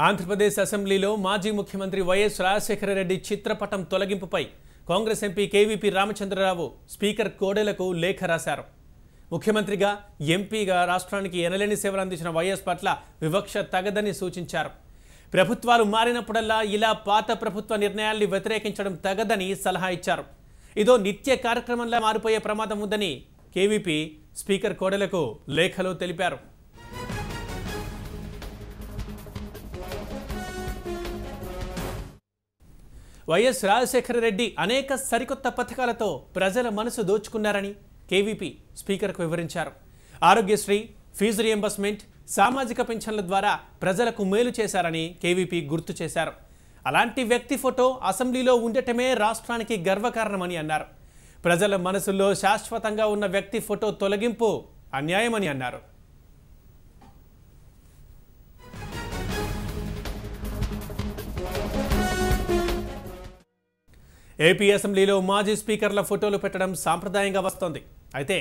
ఆంధ్రప్రదేశ్ అసెంబ్లీలో మాజీ ముఖ్యమంత్రి వైఎస్ రాజశేఖర రెడ్డి చిత్రపటం తొలగింపుపై కాంగ్రెస్ ఎంపీ కేవీపీ రామచంద్రరావు స్పీకర్ కోడెలకు లేఖ రాశారు. ముఖ్యమంత్రిగా ఎంపీగా రాష్ట్రానికి ఎనలేని సేవలు అందించిన వైఎస్ పట్ల వివక్ష తగదని సూచించారు. ప్రభుత్వాలు మారినప్పుడల్లా ఇలా పాత ప్రభుత్వ నిర్ణయాల్ని వ్యతిరేకించడం తగదని సలహా ఇచ్చారు. ఇదో నిత్య కార్యక్రమంలా మారిపోయే ప్రమాదం ఉందని కేవీపీ స్పీకర్ కోడెలకు లేఖలో తెలిపారు. వైఎస్ రాజశేఖర రెడ్డి అనేక సరికొత్త పథకాలతో ప్రజల మనసు దోచుకున్నారని కేవీపీ స్పీకర్కు వివరించారు. ఆరోగ్యశ్రీ, ఫీజు రియంబర్స్మెంట్, సామాజిక పింఛన్ల ద్వారా ప్రజలకు మేలు చేశారని కేవీపీ గుర్తు చేశారు. అలాంటి వ్యక్తి ఫోటో అసెంబ్లీలో ఉండటమే రాష్ట్రానికి గర్వకారణమని అన్నారు. ప్రజల మనసుల్లో శాశ్వతంగా ఉన్న వ్యక్తి ఫోటో తొలగింపు అన్యాయమని అన్నారు. ఏపీ అసెంబ్లీలో మాజీ స్పీకర్ల ఫోటోలు పెట్టడం సాంప్రదాయంగా వస్తోంది. అయితే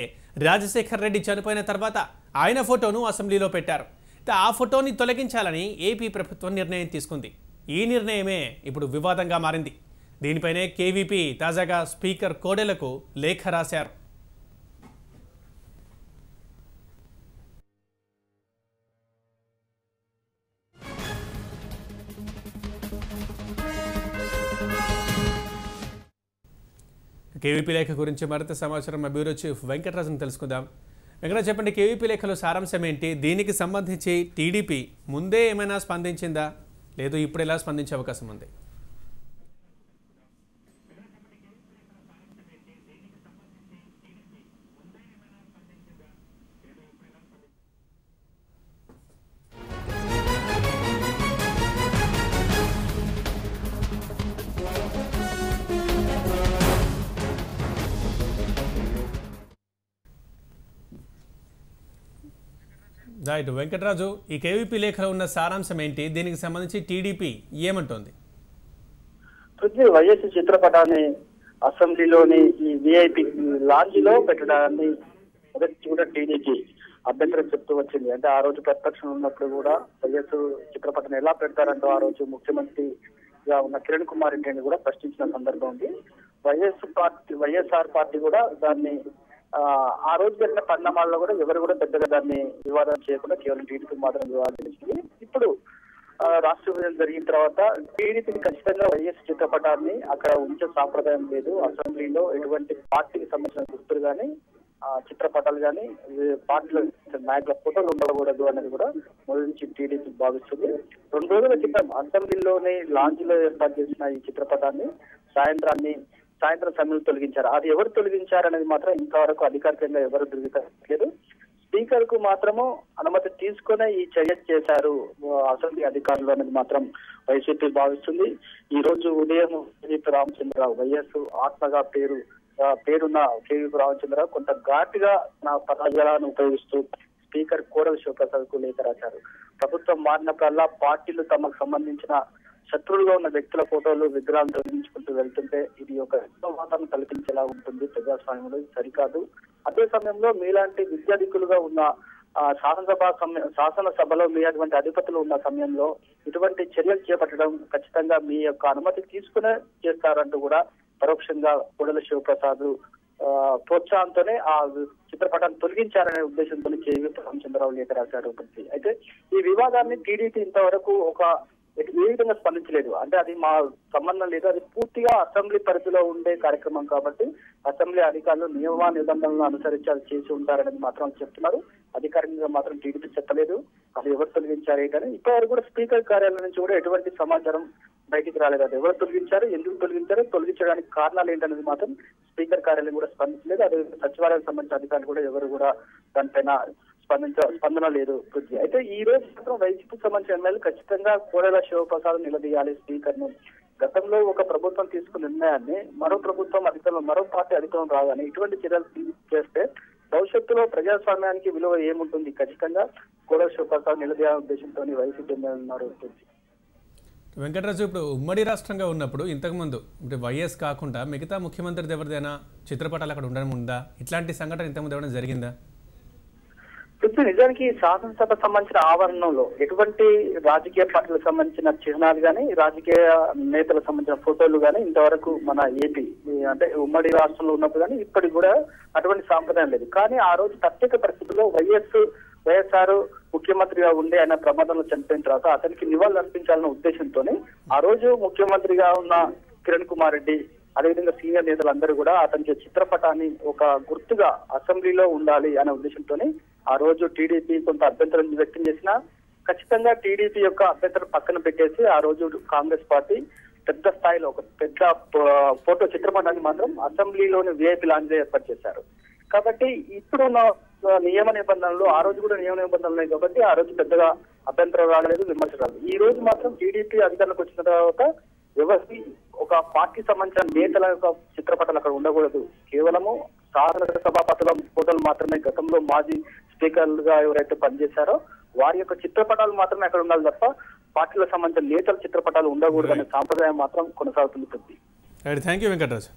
రాజశేఖర్ రెడ్డి చనిపోయిన తర్వాత ఆయన ఫోటోను అసెంబ్లీలో పెట్టారు. ఆ ఫోటోని తొలగించాలని ఏపీ ప్రభుత్వం నిర్ణయం తీసుకుంది. ఈ నిర్ణయమే ఇప్పుడు వివాదంగా మారింది. దీనిపైనే కేవీపీ తాజాగా స్పీకర్ కోడెలకు లేఖ రాశారు. కేవీపీ లేఖ గురించి మరింత సమాచారం మా బ్యూరో చీఫ్ వెంకటరాజును తెలుసుకుందాం. వెంకటరాజు, చెప్పండి, కేవీపీ లేఖలో సారాంశం ఏంటి? దీనికి సంబంధించి టీడీపీ ముందే ఏమైనా స్పందించిందా, లేదు ఇప్పుడు ఎలా స్పందించే అవకాశం ఉంది? రైట్ వెంకటరాజు, ఈ కేవీపీ లేఖలో ఉన్న సారాంశం ఏంటి? దీనికి సంబంధించి టీడీపీ ఏమంటోంది? వైఎస్ చిత్రపటాన్ని అసెంబ్లీలోని ఈ విఐపి లాంజ్ లో పెట్టడాన్ని మొదటి కూడా టీడీపీ అభ్యంతరం చెప్తూ వచ్చింది. అంటే ఆ రోజు ప్రతిపక్షం ఉన్నప్పుడు కూడా వైఎస్ చిత్రపటాన్ని ఎలా పెడతారంటూ ఆ రోజు ముఖ్యమంత్రిగా ఉన్న కిరణ్ కుమార్ రెడ్డిని కూడా ప్రశ్నించిన సందర్భం ఉంది. వైఎస్ఆర్ పార్టీ కూడా దాన్ని ఆ రోజు జరిగిన పరిణామాల్లో కూడా ఎవరు కూడా పెద్దగా దాన్ని వివాదం చేయకుండా కేవలం టీడీపీ మాత్రం వివాదం చేసింది. ఇప్పుడు రాష్ట్ర విభజన జరిగిన తర్వాత టీడీపీకి ఖచ్చితంగా వైఎస్ చిత్రపటాన్ని అక్కడ ఉంచే సాంప్రదాయం లేదు. అసెంబ్లీలో ఎటువంటి పార్టీకి సంబంధించిన గుర్తులు కానీ చిత్రపటాలు కానీ పార్టీల నాయకుల ఫోటోలు ఉండకూడదు అనేది కూడా మొదటి నుంచి టీడీపీ భావిస్తుంది. 2 రోజుల క్రితం అసెంబ్లీలోని లాంజ్ లో ఏర్పాటు చేసిన ఈ చిత్రపటాన్ని సాయంత్రం సమయంలో తొలగించారు. అది ఎవరు తొలగించారు అనేది మాత్రం ఇంతవరకు అధికారికంగా ఎవరు ధృవీకరించలేదు. స్పీకర్ కు మాత్రము అనుమతి తీసుకునే ఈ చర్య చేశారు అసెంబ్లీ అధికారులు అనేది మాత్రం వైసీపీ భావిస్తుంది. ఈ రోజు ఉదయం కేవీపీ రామచంద్రరావు, వైఎస్ ఆత్మగా పేరున్న కేవీపీ రామచంద్రరావు కొంత ఘాటుగా నా పదజాలను ఉపయోగిస్తూ స్పీకర్ కోడెల శివప్రసాద్ కు లేఖ రాశారు. ప్రభుత్వం మారినప్పుడల్లా పార్టీలు తమకు సంబంధించిన శత్రువులుగా ఉన్న వ్యక్తుల ఫోటోలు, విగ్రహాలు తొలగించుకుంటూ వెళ్తుంటే ఇది ఒక వాతావరణం కల్పించేలా ఉంటుంది. ప్రజాస్వామ్యంలో సరికాదు. అదే సమయంలో మీలాంటి విద్యాధికులుగా ఉన్న శాసనసభలో మీ అటువంటి అధిపతులు ఉన్న సమయంలో ఇటువంటి చర్యలు చేపట్టడం ఖచ్చితంగా మీ యొక్క అనుమతి తీసుకునే చేస్తారంటూ కూడా పరోక్షంగా కోడెల శివప్రసాద్ ప్రోత్సాహంతోనే ఆ చిత్రపటాన్ని తొలగించారనే ఉద్దేశంతో కేవీపీ రామచంద్రరావు లేఖ రాశారు. అయితే ఈ వివాదాన్ని టీడీపీ ఇంతవరకు ఏ విధంగా స్పందించలేదు. అంటే అది మా సంబంధం లేదు, అది పూర్తిగా అసెంబ్లీ పరిధిలో ఉండే కార్యక్రమం కాబట్టి అసెంబ్లీ అధికారులు నియమ నిబంధనలను అనుసరించి అది చేసి ఉంటారనేది మాత్రం చెప్తున్నారు. అధికారికంగా మాత్రం టీడీపీ చెప్పలేదు అది ఎవరు తొలగించారు ఏంటని. ఇప్పటివరకు కూడా స్పీకర్ కార్యాలయం నుంచి కూడా ఎటువంటి సమాచారం బయటికి రాలేదు. అది ఎవరు తొలగించారు, ఎందుకు తొలగించారు, తొలగించడానికి కారణాలు ఏంటనేది మాత్రం స్పీకర్ కార్యాలయం కూడా స్పందించలేదు. అదే సచివాలయానికి సంబంధించిన అధికారులు కూడా ఎవరు కూడా దానిపైన స్పందన లేదు. అయితే ఈ రోజు మాత్రం వైసీపీకి సంబంధించిన ఎమ్మెల్యేలు ఖచ్చితంగా కోడెల శివప్రసాద్ నిలదీయాలి స్పీకర్ ను. గతంలో ఒక ప్రభుత్వం తీసుకున్న నిర్ణయాన్ని మరో పార్టీ అధికారం రాగానే ఇటువంటి చర్యలు చేస్తే భవిష్యత్తులో ప్రజాస్వామ్యానికి విలువ ఏముంటుంది? ఖచ్చితంగా కోడెల శివప్రసాద్ నిలదీయాలనే ఉద్దేశంతో వైసీపీ ఎమ్మెల్యేలు. వెంకటరాజు, ఇప్పుడు ఉమ్మడి రాష్ట్రంగా ఉన్నప్పుడు ఇంతకుముందు అంటే వైఎస్ కాకుండా మిగతా ముఖ్యమంత్రి ఎవరిదైనా చిత్రపటాలు అక్కడ ఉండడం ఉందా? ఇట్లాంటి సంఘటన ఇంతకుముందు ఏమైనా జరిగిందా? ఇప్పుడు నిజానికి శాసనసభ సంబంధించిన ఆవరణంలో ఎటువంటి రాజకీయ పార్టీలకు సంబంధించిన చిహ్నాలు కానీ రాజకీయ నేతలకు సంబంధించిన ఫోటోలు కానీ ఇంతవరకు మన ఏపీ అంటే ఉమ్మడి రాష్ట్రంలో ఉన్నప్పుడు కానీ ఇప్పటికి కూడా అటువంటి సాంప్రదాయం లేదు. కానీ ఆ రోజు ప్రత్యేక పరిస్థితుల్లో వైఎస్ఆర్ ముఖ్యమంత్రిగా ఉండి ఆయన ప్రమాదంలో చనిపోయిన తర్వాత అతనికి నివాళులు అర్పించాలన్న ఉద్దేశంతోనే ఆ రోజు ముఖ్యమంత్రిగా ఉన్న కిరణ్ కుమార్ రెడ్డి అదేవిధంగా సీనియర్ నేతలందరూ కూడా అతని చిత్రపటాన్ని ఒక గుర్తుగా అసెంబ్లీలో ఉండాలి అనే ఉద్దేశంతోనే ఆ రోజు టీడీపీ కొంత అభ్యంతరం వ్యక్తం చేసినా ఖచ్చితంగా టీడీపీ యొక్క అభ్యంతరం పక్కన పెట్టేసి ఆ రోజు కాంగ్రెస్ పార్టీ పెద్ద స్థాయిలో ఒక పెద్ద ఫోటో చిత్రపటాన్ని మాత్రం అసెంబ్లీలోని విఐపీ లాంజ్ ఏర్పాటు చేశారు. కాబట్టి ఇప్పుడున్న నియమ నిబంధనలు ఆ రోజు కూడా నియమ నిబంధనలు ఉన్నాయి కాబట్టి ఆ రోజు పెద్దగా అభ్యంతరం రాలేదు, విమర్శ రాలేదు. ఈ రోజు మాత్రం టీడీపీ అధికారంలోకి వచ్చిన తర్వాత ఎవరికి ఒక పార్టీ సంబంధించిన నేతల యొక్క చిత్రపటాలు అక్కడ ఉండకూడదు. కేవలము శాసనసభాపతుల ఫోటోలు మాత్రమే, గతంలో మాజీ స్పీకర్లుగా ఎవరైతే పనిచేశారో వారి యొక్క చిత్రపటాలు మాత్రమే అక్కడ ఉండాలి తప్ప పార్టీలకు సంబంధించిన నేతల చిత్రపటాలు ఉండకూడదు అనే సాంప్రదాయం మాత్రం కొనసాగుతుంది. Thank you Venkataraju.